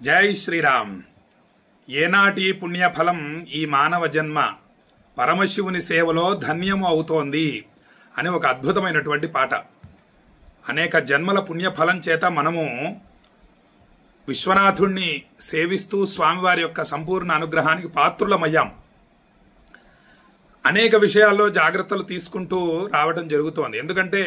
జై శ్రీరామ్. ఏనాటి పుణ్యఫలం ఈ మానవ జన్మ పరమశివుని సేవలో ధన్యము అవుతోంది అని ఒక అద్భుతమైనటువంటి పాట. అనేక జన్మల పుణ్యఫలం చేత మనము విశ్వనాథుణ్ణి సేవిస్తూ స్వామివారి యొక్క సంపూర్ణ అనుగ్రహానికి పాత్రులమయ్యాం. అనేక విషయాల్లో జాగ్రత్తలు తీసుకుంటూ రావడం జరుగుతోంది. ఎందుకంటే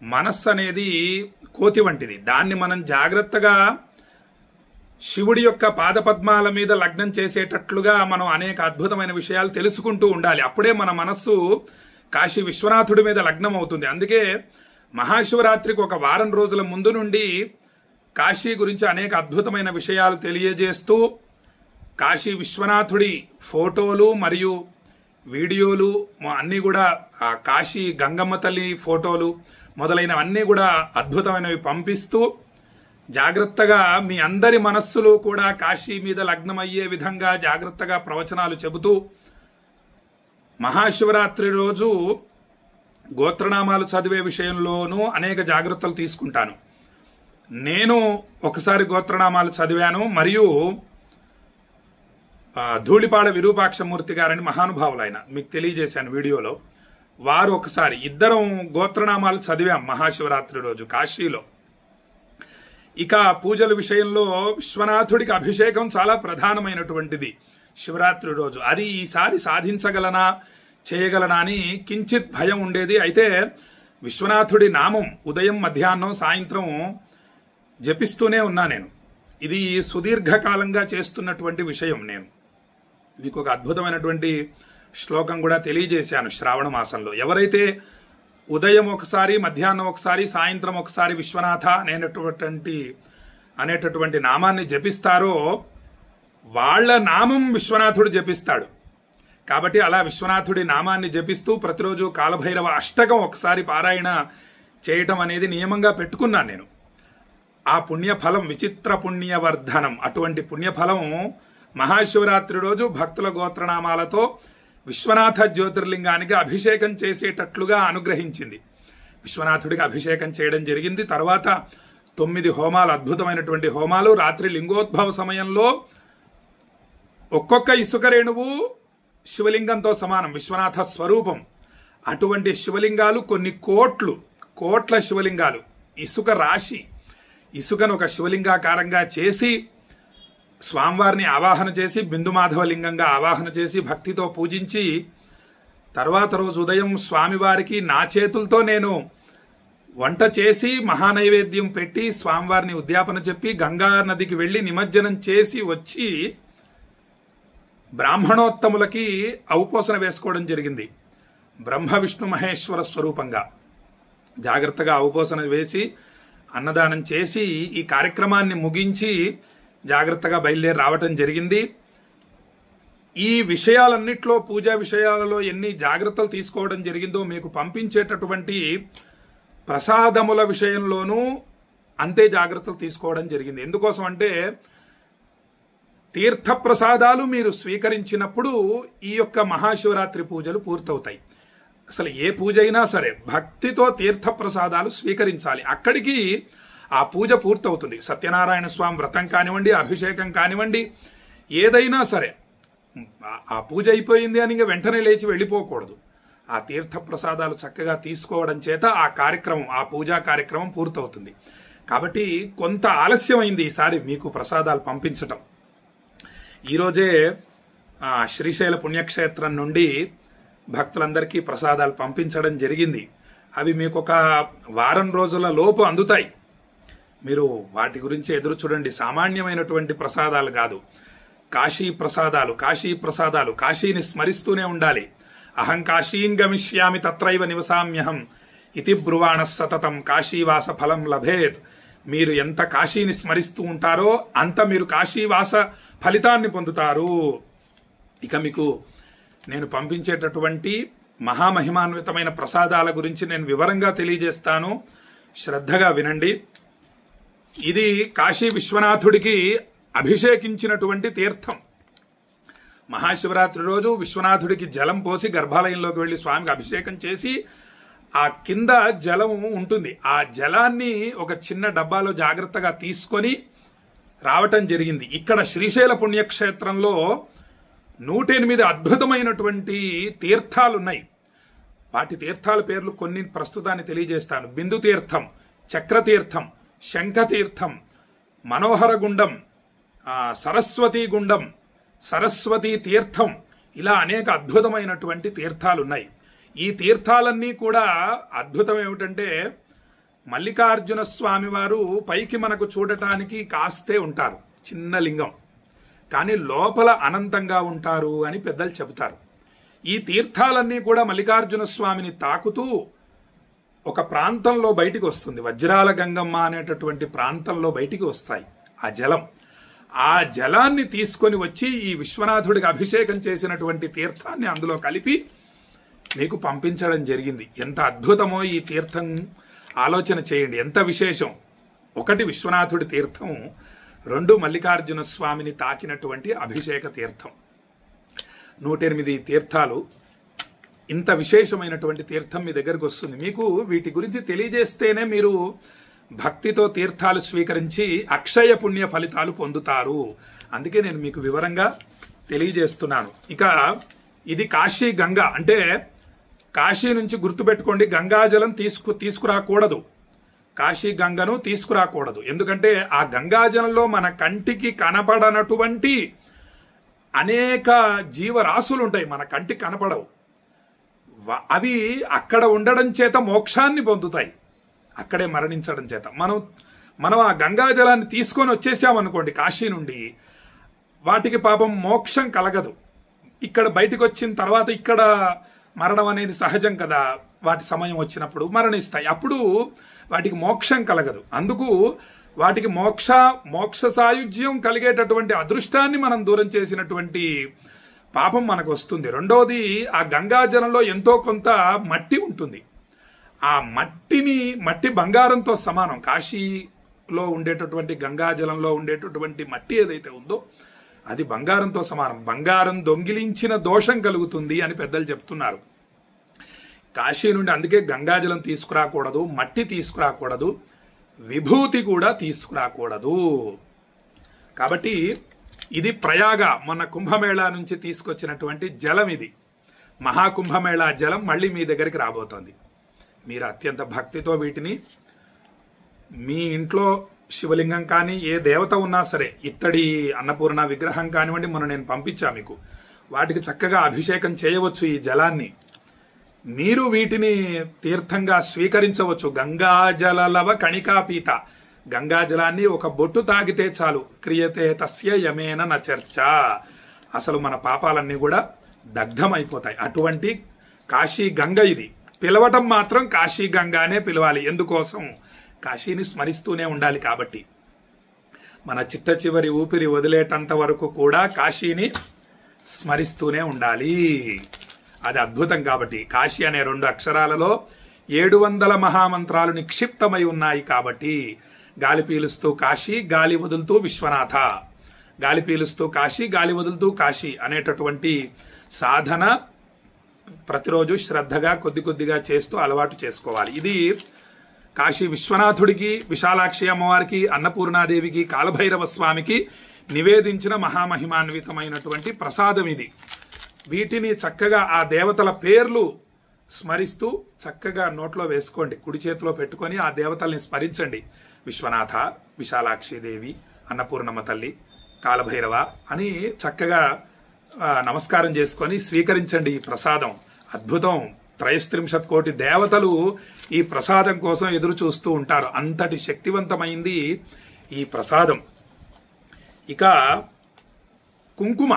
మనస్సు అనేది కోతి వంటిది. దాన్ని మనం జాగ్రత్తగా శివుడి యొక్క పాదపద్మాల మీద లగ్నం చేసేటట్లుగా మనం అనేక అద్భుతమైన విషయాలు తెలుసుకుంటూ ఉండాలి. అప్పుడే మన మనస్సు కాశీ విశ్వనాథుడి మీద లగ్నం అవుతుంది. అందుకే మహాశివరాత్రికి ఒక వారం రోజుల ముందు నుండి కాశీ గురించి అనేక అద్భుతమైన విషయాలు తెలియజేస్తూ కాశీ విశ్వనాథుడి ఫోటోలు మరియు వీడియోలు అన్నీ కూడా కాశీ గంగమ్మ తల్లి ఫోటోలు మొదలైనవన్నీ కూడా అద్భుతమైనవి పంపిస్తూ జాగ్రత్తగా మీ అందరి మనస్సులు కూడా కాశీ మీద లగ్నమయ్యే విధంగా జాగ్రత్తగా ప్రవచనాలు చెబుతూ మహాశివరాత్రి రోజు గోత్రనామాలు చదివే విషయంలోనూ అనేక జాగ్రత్తలు తీసుకుంటాను. నేను ఒకసారి గోత్రనామాలు చదివాను. మరియు ధూళిపాడ విరూపాక్షమూర్తి గారని మహానుభావులు ఆయన మీకు తెలియజేశాను వీడియోలో. వారు ఒకసారి ఇద్దరం గోత్రనామాలు చదివాం మహాశివరాత్రి రోజు కాశీలో. ఇక పూజల విషయంలో విశ్వనాథుడికి అభిషేకం చాలా ప్రధానమైనటువంటిది శివరాత్రి రోజు. అది ఈసారి సాధించగలనా చేయగలనా అని కించిత్ భయం ఉండేది. అయితే విశ్వనాథుడి నామం ఉదయం మధ్యాహ్నం సాయంత్రం జపిస్తూనే ఉన్నా నేను. ఇది సుదీర్ఘకాలంగా చేస్తున్నటువంటి విషయం. నేను మీకు ఒక అద్భుతమైనటువంటి శ్లోకం కూడా తెలియజేశాను శ్రావణ మాసంలో. ఎవరైతే ఉదయం ఒకసారి మధ్యాహ్నం ఒకసారి సాయంత్రం ఒకసారి విశ్వనాథ అనేటటువంటి నామాన్ని జపిస్తారో వాళ్ళ నామం విశ్వనాథుడు జపిస్తాడు. కాబట్టి అలా విశ్వనాథుడి నామాన్ని జపిస్తూ ప్రతిరోజు కాలభైరవ అష్టకం ఒకసారి పారాయణ చేయటం అనేది నియమంగా పెట్టుకున్నాను నేను. ఆ పుణ్యఫలం విచిత్ర పుణ్యవర్ధనం. అటువంటి పుణ్యఫలం మహాశివరాత్రి రోజు భక్తుల గోత్రనామాలతో విశ్వనాథ జ్యోతిర్లింగానికి అభిషేకం చేసేటట్లుగా అనుగ్రహించింది. విశ్వనాథుడికి అభిషేకం చేయడం జరిగింది. తర్వాత 9 హోమాలు, అద్భుతమైనటువంటి హోమాలు. రాత్రి లింగోద్భవ సమయంలో ఒక్కొక్క ఇసుక రేణువు శివలింగంతో సమానం, విశ్వనాథ స్వరూపం. అటువంటి శివలింగాలు కొన్ని కోట్ల శివలింగాలు, ఇసుక రాశి, ఇసుకను ఒక శివలింగాకారంగా చేసి స్వామివారిని ఆవాహన చేసి బిందుమాధవలింగంగా ఆవాహన చేసి భక్తితో పూజించి తర్వాత రోజు ఉదయం స్వామివారికి నా చేతులతో నేను వంట చేసి మహానైవేద్యం పెట్టి స్వామివారిని ఉద్యాపన చెప్పి గంగా నదికి వెళ్ళి నిమజ్జనం చేసి వచ్చి బ్రాహ్మణోత్తములకి ఔపోసన వేసుకోవడం జరిగింది. బ్రహ్మ విష్ణు మహేశ్వర స్వరూపంగా జాగ్రత్తగా ఔపోసన వేసి అన్నదానం చేసి ఈ కార్యక్రమాన్ని ముగించి జాగ్రత్తగా బయలుదేరి రావటం జరిగింది. ఈ విషయాలన్నిట్లో పూజా విషయాలలో ఎన్ని జాగ్రత్తలు తీసుకోవడం జరిగిందో మీకు పంపించేటటువంటి ప్రసాదముల విషయంలోనూ అంతే జాగ్రత్తలు తీసుకోవడం జరిగింది. ఎందుకోసం అంటే తీర్థ ప్రసాదాలు మీరు స్వీకరించినప్పుడు ఈ యొక్క మహాశివరాత్రి పూజలు పూర్తవుతాయి. అసలు ఏ పూజ అయినా సరే భక్తితో తీర్థ ప్రసాదాలు స్వీకరించాలి. అక్కడికి ఆ పూజ పూర్తవుతుంది. సత్యనారాయణ స్వామి వ్రతం కానివ్వండి, అభిషేకం కానివ్వండి, ఏదైనా సరే ఆ పూజ అయిపోయింది అని ఇంకా వెంటనే లేచి వెళ్ళిపోకూడదు. ఆ తీర్థ ప్రసాదాలు చక్కగా తీసుకోవడం చేత ఆ కార్యక్రమం, ఆ పూజా కార్యక్రమం పూర్తవుతుంది. కాబట్టి కొంత ఆలస్యమైంది ఈసారి మీకు ప్రసాదాలు పంపించటం. ఈరోజే శ్రీశైల పుణ్యక్షేత్రం నుండి భక్తులందరికీ ప్రసాదాలు పంపించడం జరిగింది. అవి మీకు ఒక వారం రోజుల లోపు అందుతాయి. మీరు వాటి గురించి ఎదురు చూడండి. సామాన్యమైనటువంటి ప్రసాదాలు కాదు, కాశీ ప్రసాదాలు. కాశీని స్మరిస్తూనే ఉండాలి. అహం కాశీం గమిష్యామి తత్రైవ నివసామ్యహం ఇతి బ్రువాణ సతతం కాశీవాస ఫలం లభేత్. మీరు ఎంత కాశీని స్మరిస్తూ ఉంటారో అంత మీరు కాశీవాస ఫలితాన్ని పొందుతారు. ఇక మీకు నేను పంపించేటటువంటి మహామహిమాన్వితమైన ప్రసాదాల గురించి నేను వివరంగా తెలియజేస్తాను. శ్రద్ధగా వినండి. ఇది కాశీ విశ్వనాథుడికి అభిషేకించినటువంటి తీర్థం. మహాశివరాత్రి రోజు విశ్వనాథుడికి జలం పోసి గర్భాలయంలోకి వెళ్ళి స్వామికి అభిషేకం చేసి ఆ కింద జలం ఉంటుంది. ఆ జలాన్ని ఒక చిన్న డబ్బాలో జాగ్రత్తగా తీసుకొని రావటం జరిగింది. ఇక్కడ శ్రీశైల పుణ్యక్షేత్రంలో 108 అద్భుతమైనటువంటి తీర్థాలున్నాయి. వాటి తీర్థాల పేర్లు కొన్ని ప్రస్తుతాన్ని తెలియజేస్తాను. బిందు తీర్థం, చక్రతీర్థం, శంఖతీర్థం, మనోహర గుండం, సరస్వతీ గుండం, సరస్వతీ తీర్థం, ఇలా అనేక అద్భుతమైనటువంటి తీర్థాలున్నాయి. ఈ తీర్థాలన్నీ కూడా అద్భుతం ఏమిటంటే, మల్లికార్జున స్వామి వారు పైకి మనకు చూడటానికి కాస్తే ఉంటారు, చిన్న లింగం, కానీ లోపల అనంతంగా ఉంటారు అని పెద్దలు చెబుతారు. ఈ తీర్థాలన్నీ కూడా మల్లికార్జున స్వామిని తాకుతూ ఒక ప్రాంతంలో బయటికి వస్తుంది. వజ్రాల గంగమ్మ అనేటటువంటి ప్రాంతంలో బయటికి వస్తాయి ఆ జలం. ఆ జలాన్ని తీసుకొని వచ్చి ఈ విశ్వనాథుడికి అభిషేకం చేసినటువంటి తీర్థాన్ని అందులో కలిపి మీకు పంపించడం జరిగింది. ఎంత అద్భుతమో ఈ తీర్థం, ఆలోచన చేయండి, ఎంత విశేషం. ఒకటి విశ్వనాథుడి తీర్థం, 2 మల్లికార్జున స్వామిని తాకినటువంటి అభిషేక తీర్థం. 108 తీర్థాలు. ఇంత విశేషమైనటువంటి తీర్థం మీ దగ్గరకు వస్తుంది. మీకు వీటి గురించి తెలియజేస్తేనే మీరు భక్తితో తీర్థాలు స్వీకరించి అక్షయ పుణ్య ఫలితాలు పొందుతారు. అందుకే నేను మీకు వివరంగా తెలియజేస్తున్నాను. ఇక ఇది కాశీ గంగ. అంటే కాశీ నుంచి గుర్తుపెట్టుకోండి, గంగాజలం తీసుకురాకూడదు. కాశీ గంగను తీసుకురాకూడదు. ఎందుకంటే ఆ గంగాజలంలో మన కంటికి కనపడనటువంటి అనేక జీవరాశులు ఉంటాయి, మన కంటికి కనపడవు. అవి అక్కడ ఉండడం చేత మోక్షాన్ని పొందుతాయి, అక్కడే మరణించడం చేత. మనం ఆ గంగాజలాన్ని తీసుకొని వచ్చేసామనుకోండి కాశీ నుండి, వాటికి పాపం మోక్షం కలగదు. ఇక్కడ బయటకు వచ్చిన తర్వాత ఇక్కడ మరణం అనేది సహజం కదా, వాటి సమయం వచ్చినప్పుడు మరణిస్తాయి. అప్పుడు వాటికి మోక్షం కలగదు. అందుకు వాటికి మోక్ష సాయుధ్యం కలిగేటటువంటి అదృష్టాన్ని మనం దూరం చేసినటువంటి పాపం మనకు వస్తుంది. రెండవది, ఆ గంగాజలంలో ఎంతో కొంత మట్టి ఉంటుంది. ఆ మట్టి బంగారంతో సమానం. కాశీలో ఉండేటటువంటి గంగాజలంలో ఉండేటటువంటి మట్టి ఏదైతే ఉందో అది బంగారంతో సమానం. బంగారం దొంగిలించిన దోషం కలుగుతుంది అని పెద్దలు చెప్తున్నారు. కాశీ నుండి అందుకే గంగాజలం తీసుకురాకూడదు, మట్టి తీసుకురాకూడదు, విభూతి కూడా తీసుకురాకూడదు. కాబట్టి ఇది ప్రయాగ మొన్న కుంభమేళా నుంచి తీసుకొచ్చినటువంటి జలం. ఇది మహాకుంభమేళా జలం మళ్ళీ మీ దగ్గరికి రాబోతోంది. మీరు అత్యంత భక్తితో వీటిని మీ ఇంట్లో శివలింగం కానీ ఏ దేవత ఉన్నా సరే, ఇత్తడి అన్నపూర్ణ విగ్రహం కానివ్వండి, మొన్న నేను పంపించా మీకు, వాటికి చక్కగా అభిషేకం చేయవచ్చు. ఈ జలాన్ని మీరు వీటిని తీర్థంగా స్వీకరించవచ్చు. గంగాజలలవ కణికాపీత, గంగాజలాన్ని ఒక బొట్టు తాగితే చాలు. క్రియతే తస్య యమేన న చర్చ, అసలు మన పాపాలన్నీ కూడా దగ్ధమైపోతాయి. అటువంటి కాశీ గంగ ఇది. పిలవటం మాత్రం కాశీ గంగానే పిలవాలి. ఎందుకోసం? కాశీని స్మరిస్తూనే ఉండాలి కాబట్టి. మన చిట్ట చివరి ఊపిరి వదిలేటంత వరకు కూడా కాశీని స్మరిస్తూనే ఉండాలి. అది అద్భుతం. కాబట్టి కాశీ అనే 2 అక్షరాలలో 700 మహామంత్రాలు నిక్షిప్తమై ఉన్నాయి. కాబట్టి గాలి పీలుస్తూ కాశీ, గాలి వదులుతూ విశ్వనాథ, గాలి పీలుస్తూ కాశీ, గాలి వదులుతూ కాశీ అనేటటువంటి సాధన ప్రతిరోజు శ్రద్ధగా కొద్ది కొద్దిగా చేస్తూ అలవాటు చేసుకోవాలి. ఇది కాశీ విశ్వనాథుడికి, విశాలాక్షి అమ్మవారికి, అన్నపూర్ణాదేవికి, కాలభైరవ స్వామికి నివేదించిన మహామహిమాన్వితమైనటువంటి ప్రసాదం ఇది. వీటిని చక్కగా ఆ దేవతల పేర్లు స్మరిస్తూ చక్కగా నోట్లో వేసుకోండి. కుడి చేతిలో పెట్టుకొని ఆ దేవతల్ని స్మరించండి. విశ్వనాథ, విశాలాక్షిదేవి, అన్నపూర్ణమ్మ తల్లి, కాలభైరవ అని చక్కగా నమస్కారం చేసుకొని స్వీకరించండి ఈ ప్రసాదం. అద్భుతం. 33 కోటి దేవతలు ఈ ప్రసాదం కోసం ఎదురు చూస్తూ ఉంటారు. అంతటి శక్తివంతమైంది ఈ ప్రసాదం. ఇక కుంకుమ,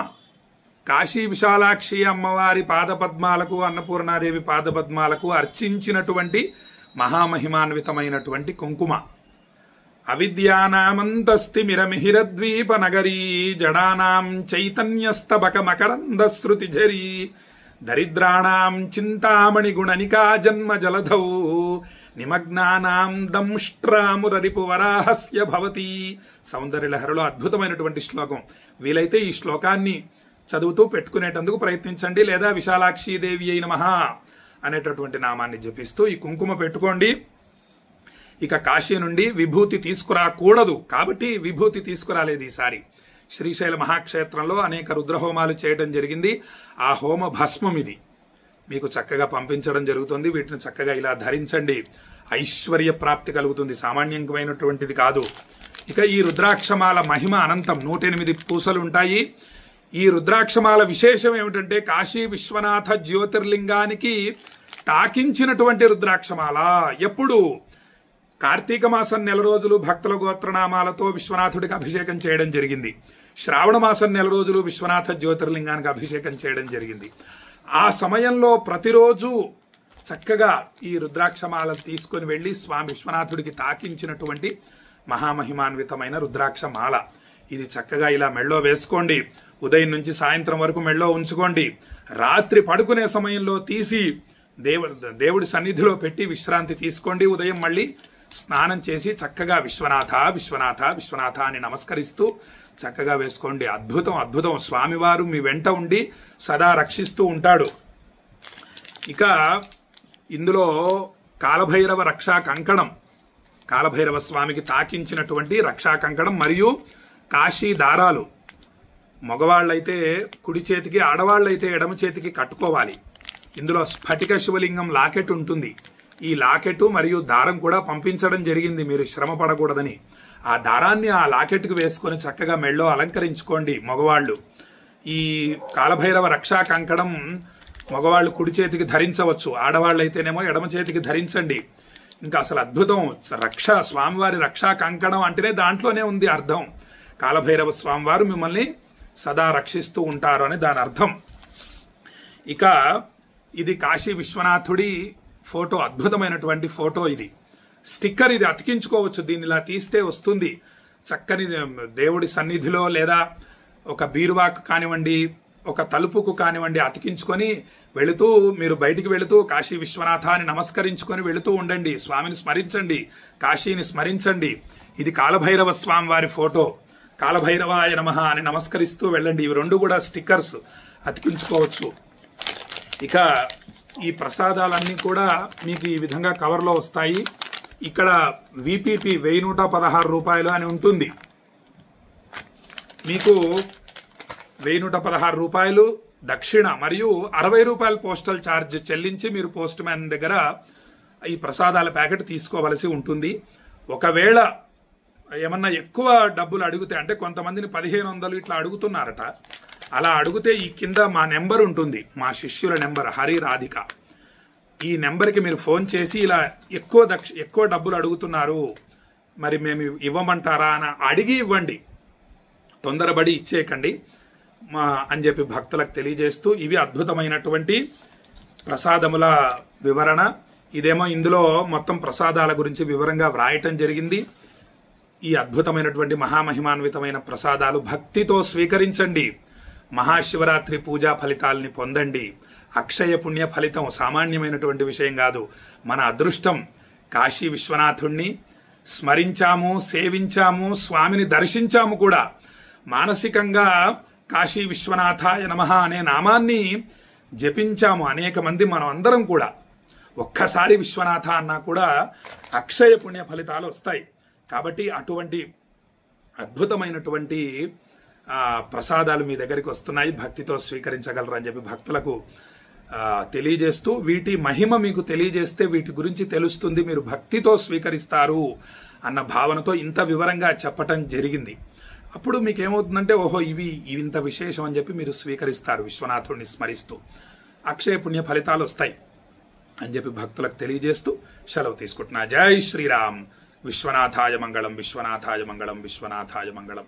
కాశీ విశాలాక్షి అమ్మవారి పాదపద్మాలకు, అన్నపూర్ణాదేవి పాదపద్మాలకు అర్చించినటువంటి మహామహిమాన్వితమైనటువంటి కుంకుమ. అవిద్యానామంతస్తి మిరమిహిరద్వీప నగరీ, జడానాం చైతన్యస్తబక మకరంద శృతి ఝరీ, దరిద్రాణాం చింతామణి గుణనికా జన్మ జలధౌ, నిమగ్నానాం దంష్ట్రామురరిపు వరాహస్య భవతి. సౌందర్యలహరిలో అద్భుతమైనటువంటి శ్లోకం. వీలైతే ఈ శ్లోకాన్ని చదువుతూ పెట్టుకునేటందుకు ప్రయత్నించండి. లేదా విశాలాక్షీదేవి అయిన మహా అనేటటువంటి నామాన్ని జపిస్తూ ఈ కుంకుమ పెట్టుకోండి. ఇక కాశీ నుండి విభూతి తీసుకురాకూడదు, కాబట్టి విభూతి తీసుకురాలేదు ఈసారి. శ్రీశైల మహాక్షేత్రంలో అనేక రుద్రహోమాలు చేయడం జరిగింది. ఆ హోమ భస్మం ఇది మీకు చక్కగా పంపించడం జరుగుతుంది. వీటిని చక్కగా ఇలా ధరించండి, ఐశ్వర్య ప్రాప్తి కలుగుతుంది, సామాన్యమైనటువంటిది కాదు. ఇక ఈ రుద్రాక్షమాల మహిమ అనంతం. 108 పూసలు ఉంటాయి. ఈ రుద్రాక్షమాల విశేషం ఏమిటంటే కాశీ విశ్వనాథ జ్యోతిర్లింగానికి తాకించినటువంటి రుద్రాక్షమాల. ఎప్పుడు? కార్తీక మాసం నెల రోజులు భక్తుల గోత్రనామాలతో విశ్వనాథుడికి అభిషేకం చేయడం జరిగింది. శ్రావణ మాసం నెల రోజులు విశ్వనాథ జ్యోతిర్లింగానికి అభిషేకం చేయడం జరిగింది. ఆ సమయంలో ప్రతిరోజు చక్కగా ఈ రుద్రాక్షమాల తీసుకొని వెళ్ళి స్వామి విశ్వనాథుడికి తాకించినటువంటి మహామహిమాన్వితమైన రుద్రాక్షమాల. ఇది చక్కగా ఇలా మెళ్ళో వేసుకోండి. ఉదయం నుంచి సాయంత్రం వరకు మెళ్ళో ఉంచుకోండి. రాత్రి పడుకునే సమయంలో తీసి దేవుడి సన్నిధిలో పెట్టి విశ్రాంతి తీసుకోండి. ఉదయం మళ్ళీ స్నానం చేసి చక్కగా విశ్వనాథ విశ్వనాథ విశ్వనాథ అని నమస్కరిస్తూ చక్కగా వేసుకోండి. అద్భుతం అద్భుతం. స్వామివారు మీ వెంట ఉండి సదా రక్షిస్తూ ఉంటాడు. ఇక ఇందులో కాలభైరవ రక్షా కంకణం, కాలభైరవ స్వామికి తాకించినటువంటి రక్షా కంకణం మరియు కాశీ దారాలు. మగవాళ్ళైతే కుడి చేతికి, ఆడవాళ్ళైతే ఎడమ చేతికి కట్టుకోవాలి. ఇందులో స్ఫటిక శివలింగం లాకెట్ ఉంటుంది. ఈ లాకెట్ మరియు దారం కూడా పంపించడం జరిగింది, మీరు శ్రమ పడకూడదని. ఆ దారాన్ని ఆ లాకెట్కి వేసుకొని చక్కగా మెళ్ళో అలంకరించుకోండి మగవాళ్ళు. ఈ కాలభైరవ రక్షా కంకణం మగవాళ్ళు కుడి చేతికి ధరించవచ్చు, ఆడవాళ్ళు అయితేనేమో ఎడమ చేతికి ధరించండి. ఇంకా అసలు అద్భుతం. రక్ష స్వామివారి రక్షా కంకణం అంటేనే దాంట్లోనే ఉంది అర్థం. కాలభైరవ స్వామివారు మిమ్మల్ని సదా రక్షిస్తూ ఉంటారు అని దాని అర్థం. ఇక ఇది కాశీ విశ్వనాథుడి ఫోటో, అద్భుతమైనటువంటి ఫోటో. ఇది స్టిక్కర్, ఇది అతికించుకోవచ్చు. దీన్ని ఇలా తీస్తే వస్తుంది. చక్కని దేవుడి సన్నిధిలో లేదా ఒక బీరువాకు కానివ్వండి, ఒక తలుపుకు కానివ్వండి అతికించుకొని వెళుతూ, మీరు బయటికి వెళుతూ కాశీ విశ్వనాథ అని నమస్కరించుకొని వెళుతూ ఉండండి. స్వామిని స్మరించండి, కాశీని స్మరించండి. ఇది కాలభైరవ స్వామి వారి ఫోటో. కాలభైరవాయ నమః అని నమస్కరిస్తూ వెళ్ళండి. ఇవి రెండు కూడా స్టిక్కర్స్ అతికించుకోవచ్చు. ఇక ఈ ప్రసాదాలన్నీ కూడా మీకు ఈ విధంగా కవర్లో వస్తాయి. ఇక్కడ విపిపి 1116 రూపాయలు అని ఉంటుంది. మీకు 1116 రూపాయలు దక్షిణ మరియు 60 రూపాయల పోస్టల్ ఛార్జ్ చెల్లించి మీరు పోస్ట్ మ్యాన్ దగ్గర ఈ ప్రసాదాల ప్యాకెట్ తీసుకోవలసి ఉంటుంది. ఒకవేళ ఏమన్నా ఎక్కువ డబ్బులు అడిగితే, అంటే కొంతమందిని 1500 ఇట్లా అడుగుతున్నారట, అలా అడిగితే ఈ కింద మా నెంబర్ ఉంటుంది, మా శిష్యుల నెంబర్ హరి రాధిక. ఈ నెంబర్కి మీరు ఫోన్ చేసి ఇలా ఎక్కువ డబ్బులు అడుగుతున్నారు, మరి మేము ఇవ్వమంటారా అని అడిగి ఇవ్వండి, తొందరపడి ఇచ్చేయకండి అని చెప్పి భక్తులకు తెలియజేస్తూ, ఇవి అద్భుతమైనటువంటి ప్రసాదముల వివరణ. ఇదేమో ఇందులో మొత్తం ప్రసాదాల గురించి వివరంగా వ్రాయటం జరిగింది. ఈ అద్భుతమైనటువంటి మహామహిమాన్వితమైన ప్రసాదాలు భక్తితో స్వీకరించండి. మహాశివరాత్రి పూజా ఫలితాలని పొందండి. అక్షయ పుణ్య ఫలితం సామాన్యమైనటువంటి విషయం కాదు. మన అదృష్టం. కాశీ విశ్వనాథుణ్ణి స్మరించాము, సేవించాము, స్వామిని దర్శించాము కూడా. మానసికంగా కాశీ విశ్వనాథాయ నమః అనే నామాన్ని జపించాము అనేక మంది, మనం అందరం కూడా. ఒక్కసారి విశ్వనాథ అన్నా కూడా అక్షయ పుణ్య ఫలితాలు వస్తాయి. కాబట్టి అటువంటి అద్భుతమైనటువంటి ప్రసాదాలు మీ దగ్గరికి వస్తున్నాయి, భక్తితో స్వీకరించగలరు అని చెప్పి భక్తులకు తెలియజేస్తూ, వీటి మహిమ మీకు తెలియజేస్తే వీటి గురించి తెలుస్తుంది, మీరు భక్తితో స్వీకరిస్తారు అన్న భావనతో ఇంత వివరంగా చెప్పటం జరిగింది. అప్పుడు మీకు ఏమవుతుందంటే, ఓహో ఇవి ఇంత విశేషం అని చెప్పి మీరు స్వీకరిస్తారు. విశ్వనాథుడిని స్మరిస్తూ అక్షయ పుణ్య ఫలితాలు వస్తాయి అని చెప్పి భక్తులకు తెలియజేస్తూ సెలవు తీసుకుంటున్నా. జై శ్రీరామ్. విశ్వనాథాయ మంగళం, విశ్వనాథాయ మంగళం, విశ్వనాథాయ మంగళం.